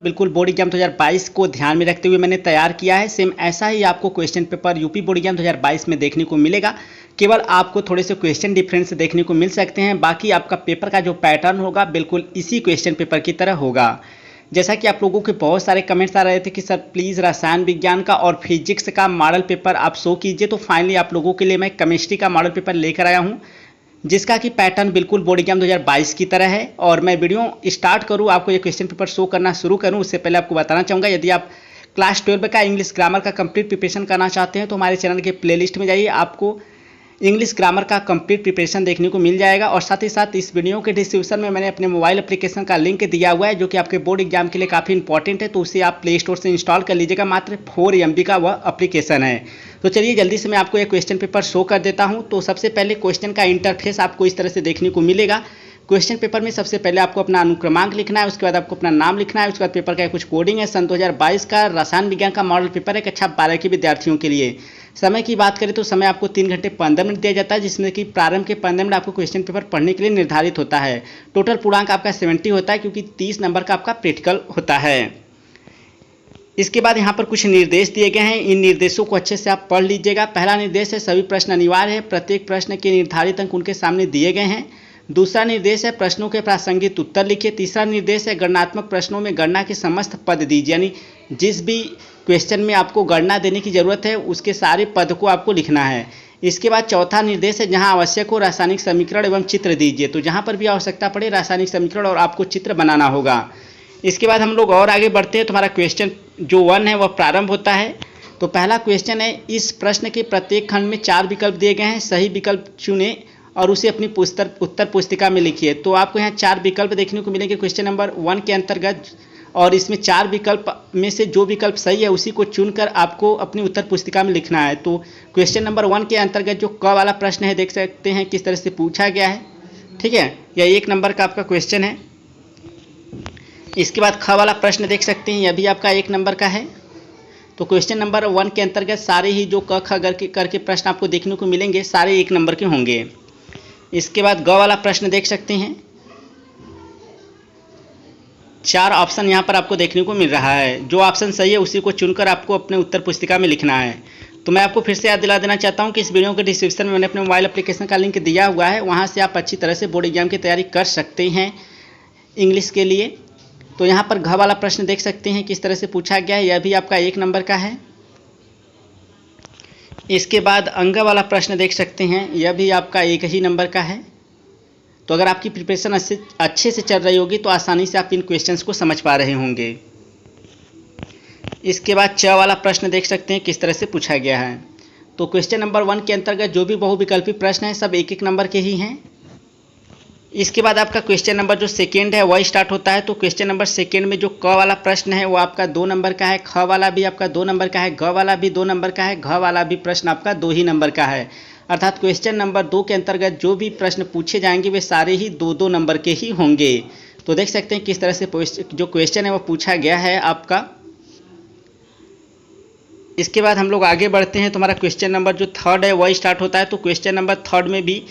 बिल्कुल board exam 2022 को ध्यान में रखते हुए मैंने तैयार किया है। सेम ऐसा ही आपको question paper UP board exam 2022 में देखने को मिलेगा। केवल आपको थोड़े से क्वेश्चन डिफरेंस देखने को मिल सकते हैं, बाकी आपका पेपर का जो पैटर्न होगा बिल्कुल इसी क्वेश्चन पेपर की तरह होगा। जैसा कि आप लोगों के बहुत सारे कमेंट्स आ रहे थे कि सर प्लीज़ रसायन विज्ञान का और फिजिक्स का मॉडल पेपर आप शो कीजिए, तो फाइनली आप लोगों के लिए मैं केमिस्ट्री का मॉडल पेपर लेकर आया हूँ, जिसका कि पैटर्न बिल्कुल बोर्ड एग्जाम 2022 की तरह है। और मैं वीडियो स्टार्ट करूँ, आपको ये क्वेश्चन पेपर शो करना शुरू करूँ उससे पहले आपको बताना चाहूँगा, यदि आप क्लास 12 का इंग्लिश ग्रामर का कंप्लीट प्रिपरेशन करना चाहते हैं तो हमारे चैनल के प्लेलिस्ट में जाइए, आपको इंग्लिश ग्रामर का कंप्लीट प्रिपरेशन देखने को मिल जाएगा। और साथ ही साथ इस वीडियो के डिस्क्रिप्शन में मैंने अपने मोबाइल एप्लीकेशन का लिंक दिया हुआ है, जो कि आपके बोर्ड एग्जाम के लिए काफ़ी इंपॉर्टेंट है, तो उसे आप प्ले स्टोर से इंस्टॉल कर लीजिएगा। मात्र 4 MB का वह एप्लीकेशन है। तो चलिए जल्दी से मैं आपको एक क्वेश्चन पेपर शो कर देता हूं। तो सबसे पहले क्वेश्चन का इंटरफेस आपको इस तरह से देखने को मिलेगा। क्वेश्चन पेपर में सबसे पहले आपको अपना अनुक्रमांक लिखना है, उसके बाद आपको अपना नाम लिखना है, उसके बाद पेपर का कुछ कोडिंग है। सन 2022 का रसायन विज्ञान का मॉडल पेपर है, कक्षा 12 के विद्यार्थियों के लिए। समय की बात करें तो समय आपको 3 घंटे 15 मिनट दिया जाता है, जिसमें कि प्रारंभ के 15 मिनट आपको क्वेश्चन पेपर पढ़ने के लिए निर्धारित होता है। टोटल पूर्णांक आपका 70 होता है, क्योंकि 30 नंबर का आपका प्रैक्टिकल होता है। इसके बाद यहाँ पर कुछ निर्देश दिए गए हैं, इन निर्देशों को अच्छे से आप पढ़ लीजिएगा। पहला निर्देश है सभी प्रश्न अनिवार्य है, प्रत्येक प्रश्न के निर्धारित अंक उनके सामने दिए गए हैं। दूसरा निर्देश है प्रश्नों के प्रासंगिक उत्तर लिखिए। तीसरा निर्देश है गणनात्मक प्रश्नों में गणना के समस्त पद दीजिए, यानी जिस भी क्वेश्चन में आपको गणना देने की जरूरत है उसके सारे पद को आपको लिखना है। इसके बाद चौथा निर्देश है जहां आवश्यक हो रासायनिक समीकरण एवं चित्र दीजिए, तो जहां पर भी आवश्यकता पड़े रासायनिक समीकरण और आपको चित्र बनाना होगा। इसके बाद हम लोग और आगे बढ़ते हैं, तो हमारा क्वेश्चन जो 1 है वह प्रारंभ होता है। तो पहला क्वेश्चन है, इस प्रश्न के प्रत्येक खंड में 4 विकल्प दिए गए हैं, सही विकल्प चुने और उसे अपनी उत्तर पुस्तिका में लिखिए। तो आपको यहाँ 4 विकल्प देखने को मिलेंगे क्वेश्चन नंबर 1 के अंतर्गत, और इसमें 4 विकल्प में से जो विकल्प सही है उसी को चुनकर आपको अपनी उत्तर पुस्तिका में लिखना है। तो क्वेश्चन नंबर 1 के अंतर्गत जो क वाला प्रश्न है, देख सकते हैं किस तरह से पूछा गया है, ठीक है, यह 1 नंबर का आपका क्वेश्चन है। इसके बाद ख वाला प्रश्न देख सकते हैं, यह भी आपका 1 नंबर का है। तो क्वेश्चन नंबर 1 के अंतर्गत सारे ही जो क ख करके प्रश्न आपको देखने को मिलेंगे सारे 1 नंबर के होंगे। इसके बाद ग वाला प्रश्न देख सकते हैं, 4 ऑप्शन यहाँ पर आपको देखने को मिल रहा है, जो ऑप्शन सही है उसी को चुनकर आपको अपने उत्तर पुस्तिका में लिखना है। तो मैं आपको फिर से याद दिला देना चाहता हूँ कि इस वीडियो के डिस्क्रिप्शन में मैंने अपने मोबाइल एप्लीकेशन का लिंक दिया हुआ है, वहाँ से आप अच्छी तरह से बोर्ड एग्जाम की तैयारी कर सकते हैं इंग्लिश के लिए। तो यहाँ पर घ वाला प्रश्न देख सकते हैं किस तरह से पूछा गया है, यह भी आपका 1 नंबर का है। इसके बाद अंग वाला प्रश्न देख सकते हैं, यह भी आपका 1 ही नंबर का है। तो अगर आपकी प्रिपरेशन अच्छे से चल रही होगी तो आसानी से आप इन क्वेश्चंस को समझ पा रहे होंगे। इसके बाद च वाला प्रश्न देख सकते हैं किस तरह से पूछा गया है। तो क्वेश्चन नंबर 1 के अंतर्गत जो भी बहुविकल्पी प्रश्न हैं सब 1-1 नंबर के ही हैं। इसके बाद आपका क्वेश्चन नंबर जो सेकेंड है वह स्टार्ट होता है। तो क्वेश्चन नंबर सेकेंड में जो क वाला प्रश्न है वो आपका 2 नंबर का है, ख वाला भी आपका 2 नंबर का है, ग वाला भी 2 नंबर का है, घ वाला भी प्रश्न आपका 2 ही नंबर का है। अर्थात क्वेश्चन नंबर 2 के अंतर्गत जो भी प्रश्न पूछे जाएंगे वे सारे ही 2-2 नंबर के ही होंगे। तो देख सकते हैं किस तरह से जो क्वेश्चन है वो पूछा गया है आपका। इसके बाद हम लोग आगे बढ़ते हैं, तो हमारा क्वेश्चन नंबर जो 3rd है वह स्टार्ट होता है। तो क्वेश्चन नंबर 3rd में भी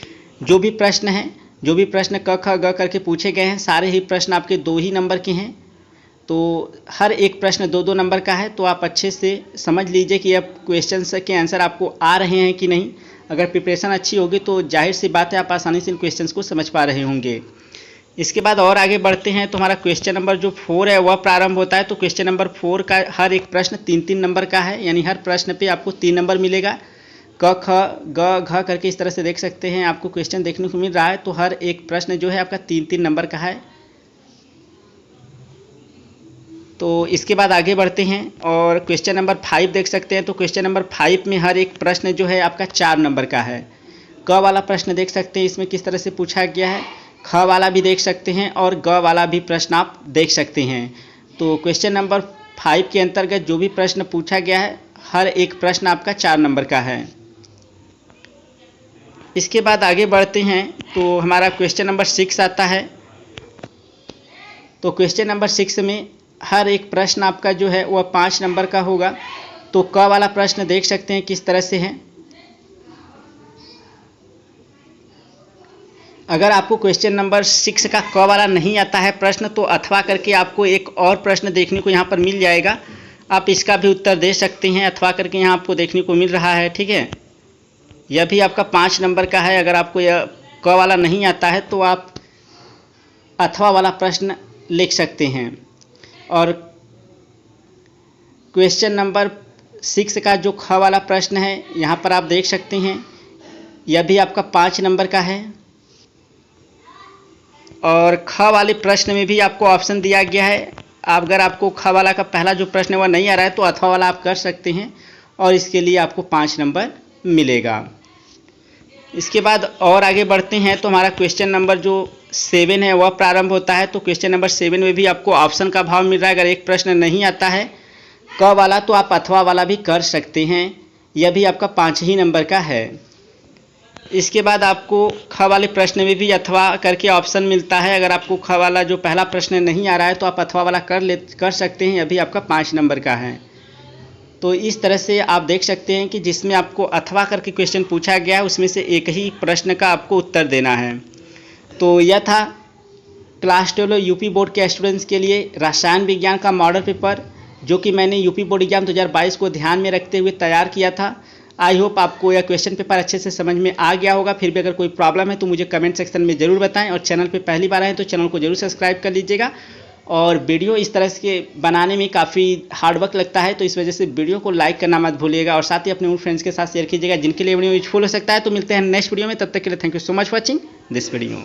जो भी प्रश्न क ख ग करके पूछे गए हैं सारे ही प्रश्न आपके 2 ही नंबर के हैं। तो हर एक प्रश्न 2-2 नंबर का है। तो आप अच्छे से समझ लीजिए कि अब क्वेश्चन के आंसर आपको आ रहे हैं कि नहीं। अगर प्रिपरेशन अच्छी होगी तो जाहिर सी बात है आप आसानी से इन क्वेश्चंस को समझ पा रहे होंगे। इसके बाद और आगे बढ़ते हैं, तो हमारा क्वेश्चन नंबर जो 4 है वह प्रारंभ होता है। तो क्वेश्चन नंबर 4 का हर एक प्रश्न 3-3 नंबर का है, यानी हर प्रश्न पे आपको 3 नंबर मिलेगा। क ख ग घ करके इस तरह से देख सकते हैं आपको क्वेश्चन देखने को मिल रहा है। तो हर एक प्रश्न जो है आपका 3-3 नंबर का है। तो इसके बाद आगे बढ़ते हैं और क्वेश्चन नंबर 5 देख सकते हैं। तो क्वेश्चन नंबर 5 में हर एक प्रश्न जो है आपका 4 नंबर का है। क वाला प्रश्न देख सकते हैं इसमें किस तरह से पूछा गया है, ख वाला भी देख सकते हैं और ग वाला भी प्रश्न आप देख सकते हैं। तो क्वेश्चन नंबर 5 के अंतर्गत जो भी प्रश्न पूछा गया है हर एक प्रश्न आपका 4 नंबर का है। इसके बाद आगे बढ़ते हैं, तो हमारा क्वेश्चन नंबर 6 आता है। तो क्वेश्चन नंबर 6 में हर एक प्रश्न आपका जो है वह 5 नंबर का होगा। तो क वाला प्रश्न देख सकते हैं किस तरह से है। अगर आपको क्वेश्चन नंबर 6 का क वाला नहीं आता है प्रश्न, तो अथवा करके आपको एक और प्रश्न देखने को यहाँ पर मिल जाएगा। आप इसका भी उत्तर दे सकते हैं, अथवा करके यहाँ आपको देखने को मिल रहा है। ठीक है, यह भी आपका 5 नंबर का है। अगर आपको यह क वाला नहीं आता है तो आप अथवा वाला प्रश्न लिख सकते हैं। और क्वेश्चन नंबर 6 का जो ख वाला प्रश्न है यहाँ पर आप देख सकते हैं, यह भी आपका 5 नंबर का है। और ख वाले प्रश्न में भी आपको ऑप्शन दिया गया है। अगर आपको ख वाला का पहला जो प्रश्न है वह नहीं आ रहा है तो अथवा वाला आप कर सकते हैं और इसके लिए आपको 5 नंबर मिलेगा। इसके बाद और आगे बढ़ते हैं तो हमारा क्वेश्चन नंबर जो 7 है वह प्रारंभ होता है। तो क्वेश्चन नंबर 7 में भी आपको ऑप्शन का भाव मिल रहा है। अगर एक प्रश्न नहीं आता है क वाला तो आप अथवा वाला भी कर सकते हैं, यह भी आपका 5 ही नंबर का है। इसके बाद आपको ख वाले प्रश्न में भी अथवा करके ऑप्शन मिलता है। अगर आपको ख वाला जो पहला प्रश्न नहीं आ रहा है तो आप अथवा वाला कर सकते हैं, यह भी आपका 5 नंबर का है। तो इस तरह से आप देख सकते हैं कि जिसमें आपको अथवा करके क्वेश्चन पूछा गया है उसमें से एक ही प्रश्न का आपको उत्तर देना है। तो यह था क्लास 12 यूपी बोर्ड के स्टूडेंट्स के लिए रसायन विज्ञान का मॉडल पेपर, जो कि मैंने यूपी बोर्ड एग्जाम 2022 को ध्यान में रखते हुए तैयार किया था। आई होप आपको यह क्वेश्चन पेपर अच्छे से समझ में आ गया होगा। फिर भी अगर कोई प्रॉब्लम है तो मुझे कमेंट सेक्शन में ज़रूर बताएं, और चैनल पे पहली बार आए तो चैनल को ज़रूर सब्सक्राइब कर लीजिएगा। और वीडियो इस तरह से बनाने में काफ़ी हार्डवर्क लगता है, तो इस वजह से वीडियो को लाइक करना मत भूलिएगा और साथ ही अपने उन फ्रेंड्स के साथ शेयर कीजिएगा जिनके लिए वीडियो यूजफुल हो सकता है। तो मिलते हैं नेक्स्ट वीडियो में, तब तक के लिए thank you so much watching this video.